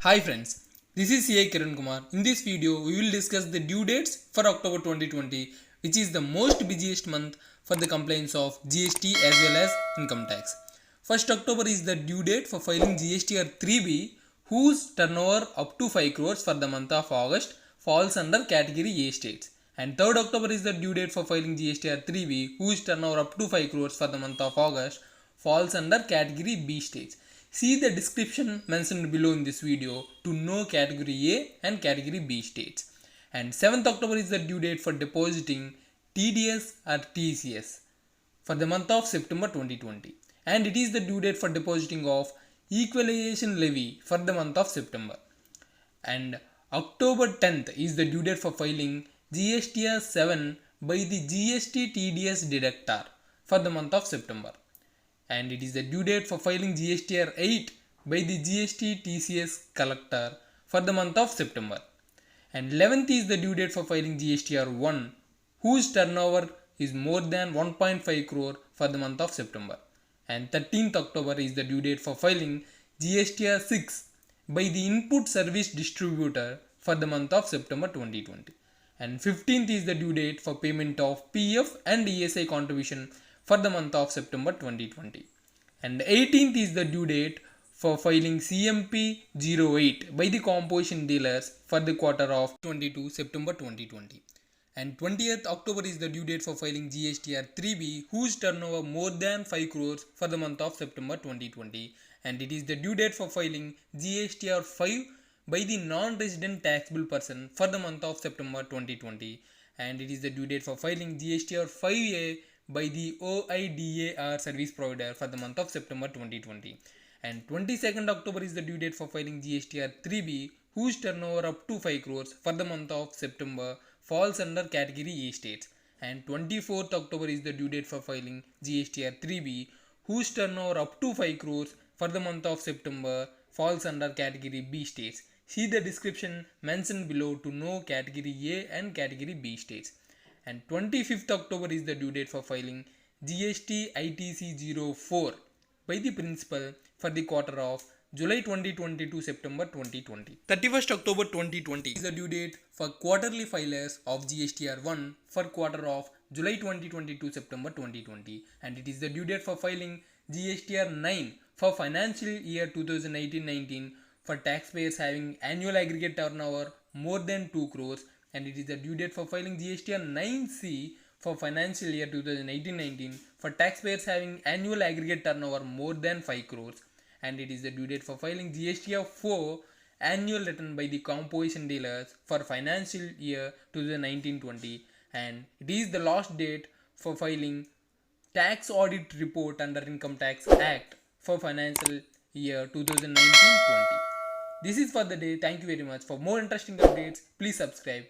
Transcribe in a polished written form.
Hi friends, this is CA Kiran Kumar. In this video, we will discuss the due dates for October 2020, which is the most busiest month for the compliance of GST as well as income tax. 1st October is the due date for filing GST or 3B, whose turnover up to 5 crores for the month of August falls under category A states. And 3rd October is the due date for filing GST or 3B, whose turnover up to 5 crores for the month of August falls under category B states. See the description mentioned below in this video to know category A and category B states. And 7th October is the due date for depositing TDS or TCS for the month of September 2020. And it is the due date for depositing of equalization levy for the month of September. And October 10th is the due date for filing GSTR 7 by the GST TDS deductor for the month of September. And it is the due date for filing GSTR 8 by the GST TCS collector for the month of September. And 11th is the due date for filing GSTR 1, whose turnover is more than 1.5 crore for the month of September. And 13th October is the due date for filing GSTR 6 by the input service distributor for the month of September 2020. And 15th is the due date for payment of PF and ESI contribution for the month of September 2020. And 18th is the due date for filing CMP 08 by the composition dealers for the quarter of 22 September 2020. And 20th October is the due date for filing GSTR 3B, whose turnover more than 5 crores for the month of September 2020. And it is the due date for filing GSTR 5 by the non-resident taxable person for the month of September 2020. And it is the due date for filing GSTR 5A by the OIDAR service provider for the month of September 2020. And 22nd October is the due date for filing GSTR 3B, whose turnover up to 5 crores for the month of September falls under category A states. And 24th October is the due date for filing GSTR 3B, whose turnover up to 5 crores for the month of September falls under category B states. See the description mentioned below to know category A and category B states. And 25th October is the due date for filing GST ITC 04 by the principal for the quarter of July 2020 to September 2020. 31st October 2020 is the due date for quarterly filers of GSTR 1 for quarter of July 2020 to September 2020. And it is the due date for filing GSTR 9 for financial year 2018-19 for taxpayers having annual aggregate turnover more than 2 crores. And it is the due date for filing GSTR 9C for financial year 2018-19 for taxpayers having annual aggregate turnover more than 5 crores. And it is the due date for filing GSTR 4 annual return by the composition dealers for financial year 2019-20. And it is the last date for filing tax audit report under Income Tax Act for financial year 2019-20. This is for the day. Thank you very much. For more interesting updates, please subscribe.